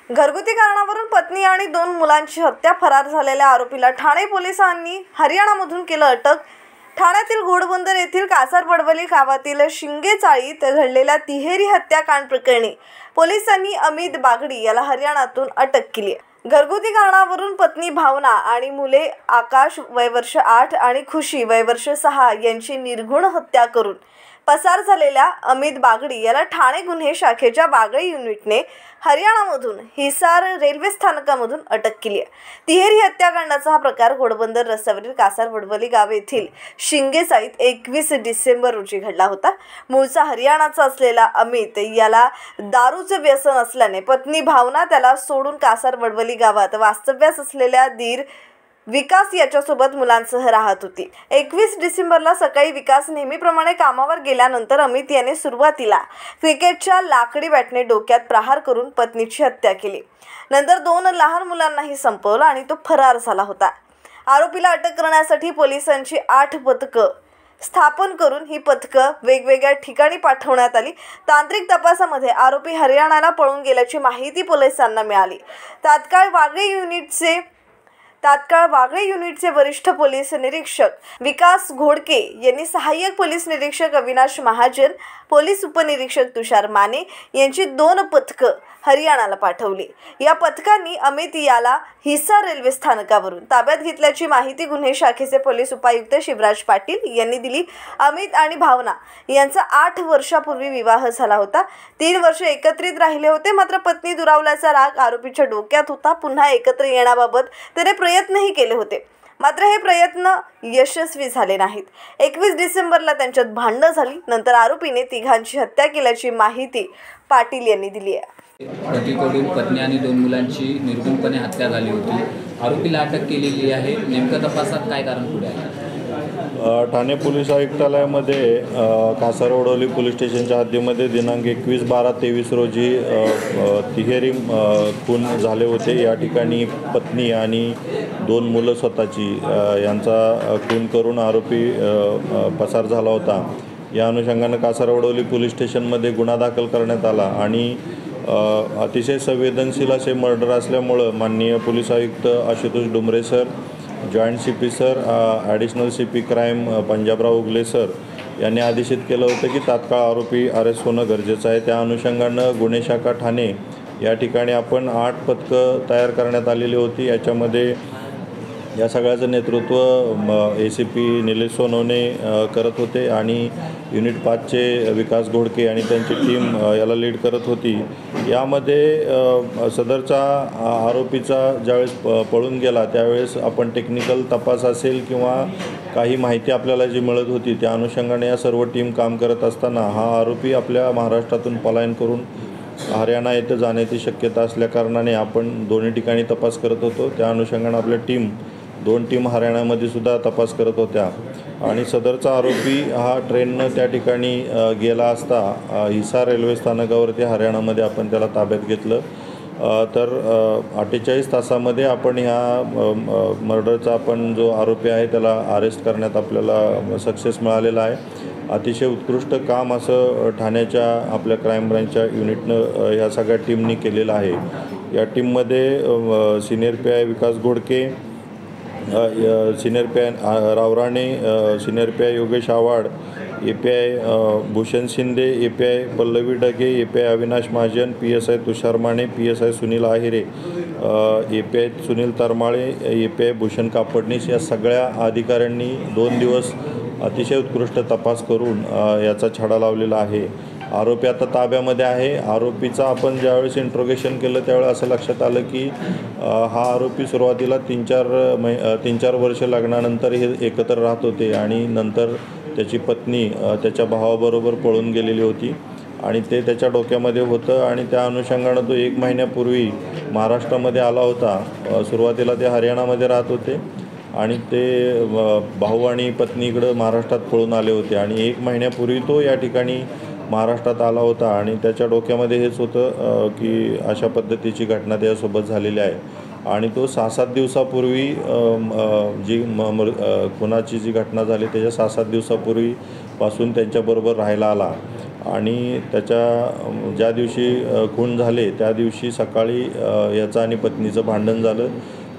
घरगुती कारणावरून पत्नी आणि 2 मुलांची हत्या, फरार झालेल्या आरोपीला ठाणे पोलिसांनी हरियाणामधून केलं अटक। ठाण्यातील घोडबंदर येथील कासारवडवली गावातील शिंगे चाळीत घडलेल्या तिहेरी हत्याकांड प्रकरणी पोलिसांनी अमित बागडी याला हरियाणातून अटक केली आहे। घरगुती कारणावरून पत्नी भावना आणि मुले आकाश वय वर्ष 8 आणि खुशी वय वर्ष 6 यांची निर्घृण हत्या करून पसार झालेल्या अमित बागडी याला ठाणे गुन्हे शाखेच्या बागडी युनिटने हरियाणामधून हिसार रेल्वे स्थानकामधून अटक केली आहे। तिहेरी हत्याकांडाचा हा प्रकार घोडबंदर रस्त्यावरील कासारवडवली गाव येथील शिंगे चाळीत 21 डिसेंबर रोजी घडला होता। मूळचा हरियाणाचा असलेला अमित याला दारूचे व्यसन असल्याने पत्नी भावना त्याला सोडून कासारवडवली गावात वास्तव्यास असलेल्या दीर विकास याच्यासोबत मुलांसह राहत होती। 21 डिसेंबरला सकाळी विकास नेहमीप्रमाणे कामावर गेल्यानंतर अमित याने सुरुवातीला क्रिकेटच्या लाकडी बॅटने डोक्यात प्रहार करून पत्नीची हत्या केली। नंतर 2 लहान मुलांनाही संपवलं आणि तो फरार झाला होता। आरोपीला अटक करण्यासाठी पोलिसांची 8 पथकं स्थापन करून ही पथकं वेगवेगळ्या ठिकाणी पाठवण्यात आली। तांत्रिक तपासामध्ये आरोपी हरियाणाला पळून गेल्याची माहिती पोलिसांना मिळाली। तात्काळ वागळे युनिटचे वरिष्ठ पोलीस निरीक्षक विकास घोडके यांनी सहाय्यक पोलीस निरीक्षक अविनाश महाजन, पोलीस उपनिरीक्षक तुषार माने यांची 2 पथकं हरियाणाला पाठवली। या पथकांनी अमित याला हिसार रेल्वे स्थानकावरून ताब्यात घेतल्याची माहिती गुन्हे शाखेचे पोलीस उपायुक्त शिवराज पाटील यांनी दिली। अमित आणि भावना यांचा 8 वर्षापूर्वी विवाह झाला होता। 3 वर्ष एकत्रित राहिले होते, मात्र पत्नी दुरावल्याचा राग आरोपीच्या डोक्यात होता। पुन्हा एकत्र येण्याबाबत त्याने प्रयत्नही केले होते, मात्र हे प्रयत्न यशस्वी झाले नाहीत। 21 डिसेंबरला त्यांच्यात भांडणं झाली। नंतर आरोपीने तिघांची हत्या केल्याची माहिती पाटील यांनी दिली आहे। पतीकडून पत्नी आणि 2 मुलांची निर्गुणपणे हत्या झाली होती। आरोपीला अटक केलेली आहे। नेमक्या तपासात काय कारण पुढे आले? ठाणे पोलीस आयुक्तालयामध्ये कासारवडवली पोलीस स्टेशनच्या हद्दीमध्ये दिनांक 21/12/23 रोजी तिहेरी खून झाले होते। या ठिकाणी पत्नी आणि 2 मुलं स्वतःची यांचा खून करून आरोपी पसार झाला होता। या अनुषंगाने कासारवडवली पोलीस स्टेशनमध्ये गुन्हा दाखल करण्यात आला आणि अतिशय संवेदनशील असे मर्डर असल्यामुळं माननीय पोलीस आयुक्त Ashutosh Dumre sir, joint CP sir, additional CP crime Panjabrao Ugle sir यांनी आदेशित केलं होतं की तात्काळ आरोपी अरेस्ट होणं गरजेचं आहे। त्या अनुषंगानं गुन्हे शाखा ठाणे या ठिकाणी आपण 8 पथकं तयार करण्यात आलेली होती। याच्यामध्ये या सगळ्याचं नेतृत्व ACP निलेश सोनवणे करत होते आणि युनिट 5चे विकास घोडके आणि त्यांची टीम याला लीड करत होती। यामध्ये सदरचा आरोपीचा ज्यावेळेस पळून गेला त्यावेळेस आपण टेक्निकल तपास असेल किंवा काही माहिती आपल्याला जी मिळत होती त्या अनुषंगाने या सर्व टीम काम करत असताना हा आरोपी आपल्या महाराष्ट्रातून पलायन करून हरियाणा येथे जाण्याची शक्यता असल्याकारणाने आपण दोन्ही ठिकाणी तपास करत होतो। त्या अनुषंगाने आपल्या 2 टीम हरियाणामध्ये सुद्धा तपास करत होत्या आणि सदरचा आरोपी हा ट्रेननं त्या ठिकाणी गेला असता हिसार रेल्वे स्थानकावरती हरियाणामध्ये आपण त्याला ताब्यात घेतलं। तर 48 तासामध्ये आपण ह्या मर्डरचा आपण जो आरोपी आहे त्याला अरेस्ट करण्यात आपल्याला सक्सेस मिळालेला आहे। अतिशय उत्कृष्ट काम असं ठाण्याच्या आपल्या क्राईम ब्रँचच्या युनिटनं ह्या सगळ्या टीमनी केलेलं आहे। या टीममध्ये senior PI Vikas Ghodke, senior PI Raorane, senior PI Yogesh Avhad, API Bhushan Shinde, API Pallavi Dage, API Avinash Mahajan, PSI Tushar Mane, PSI Sunil Ahire, API Sunil Taramale, API Bhushan Kapadnis या सगळ्या अधिकाऱ्यांनी 2 दिवस अतिशय उत्कृष्ट तपास करून याचा छडा लावलेला आहे। आरोपी आता ताब्यामध्ये आहे। आरोपीचा आपण ज्यावेळेस इंट्रोगेशन केलं त्यावेळेस असं लक्षात आलं की हा आरोपी सुरुवातीला 3-4 वर्ष लग्नानंतर हे एकत्र राहत होते आणि नंतर त्याची पत्नी त्याच्या भावाबरोबर पळून गेलेली होती आणि ते त्याच्या डोक्यामध्ये होतं आणि त्या अनुषंगानं तो 1 महिन्यापूर्वी महाराष्ट्रामध्ये आला होता। सुरुवातीला ते हरियाणामध्ये राहत होते आणि ते भाऊ आणि पत्नीकडं महाराष्ट्रात पळून आले होते आणि 1 महिन्यापूर्वी तो या ठिकाणी महाराष्ट्रात आला होता आणि त्याच्या डोक्यामध्ये हेच होतं की अशा पद्धतीची घटना त्याच्यासोबत झालेली आहे आणि तो 6-7 दिवसापूर्वी जी खुनाची जी घटना झाली त्याच्या 6-7 दिवसापूर्वीपासून त्यांच्याबरोबर राहायला आला आणि त्याच्या ज्या दिवशी खून झाले त्या दिवशी सकाळी याचं आणि पत्नीचं भांडण झालं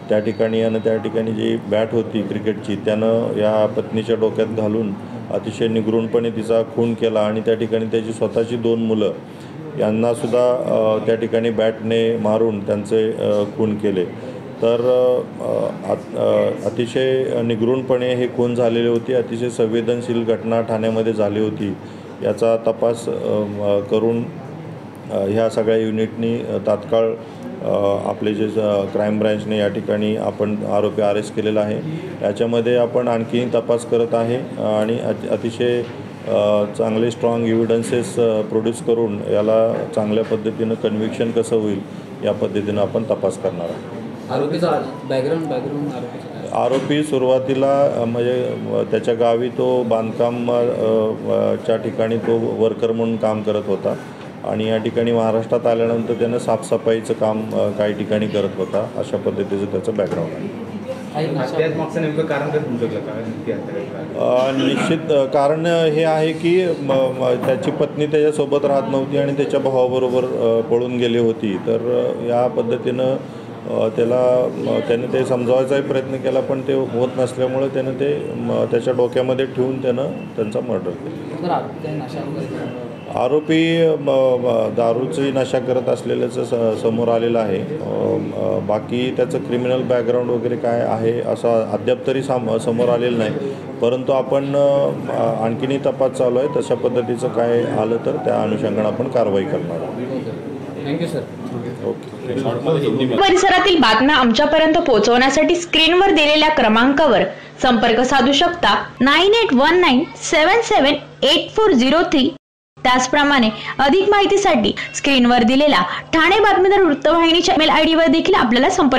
त्या ठिकाणी. आणि त्या ठिकाणी जी बॅट होती क्रिकेटची त्यानं या पत्नीच्या डोक्यात घालून अतिशय निगरूणपणे तिचा खून केला आणि त्या ठिकाणी त्याची स्वतःची 2 मुलं यांनासुद्धा त्या ठिकाणी बॅटने मारून त्यांचे खून केले. तर अतिशय निगरूणपणे हे खून झालेले होते. अतिशय संवेदनशील घटना ठाण्यामध्ये झाली होती. याचा तपास करून ह्या सगळ्या युनिटनी तात्काळ आपले जे क्राईम ब्रँचने या ठिकाणी आपण आरोपी अरेस्ट केलेला आहे. याच्यामध्ये आपण आणखी तपास करत आहे आणि अतिशय चांगले स्ट्रॉंग एव्हिडन्सेस प्रोड्यूस करून याला चांगल्या पद्धतीनं कन्व्हिक्शन कसं होईल या पद्धतीनं आपण तपास करणार आहोत. आरोपीचा बॅकग्राऊंड आरोपी सुरुवातीला म्हणजे त्याच्या गावी तो बांधकाम च्या ठिकाणी तो वर्कर म्हणून काम करत होता आणि या ठिकाणी महाराष्ट्रात आल्यानंतर त्यानं साफसफाईचं काम काही ठिकाणी करत होता. अशा पद्धतीचं त्याचं बॅकग्राऊंड आहे. निश्चित कारण हे आहे की त्याची पत्नी त्याच्यासोबत राहत नव्हती आणि त्याच्या भावाबरोबर पळून गेली होती. तर या पद्धतीनं त्याने ते समजावायचाही प्रयत्न केला पण ते होत नसल्यामुळे त्यानं ते त्याच्या डोक्यामध्ये ठेवून त्यानं त्यांचा मर्डर केला. आरोपी दारूची नशा करत असलेल्याचं समोर आलेलं आहे. बाकी त्याचं क्रिमिनल बॅकग्राऊंड वगैरे काय आहे असं अद्याप तरी समोर आलेलं नाही. परंतु आपण आणखीनही तपास चालू आहे. तशा पद्धतीचं काय आलं तर त्या अनुषंगाने आपण कारवाई करणार आहोत. Thank you sir. परिसरातील बातम्या आमच्यापर्यंत पोहोचवण्यासाठी स्क्रीनवर दिलेल्या क्रमांकावर संपर्क साधू शकता. 9819778403. त्याचप्रमाणे अधिक माहितीसाठी स्क्रीनवर दिलेला ठाणे बातमीदार वृत्तवाहिनीच्या ईमेल आयडी वर देखील आपल्याला संपर्क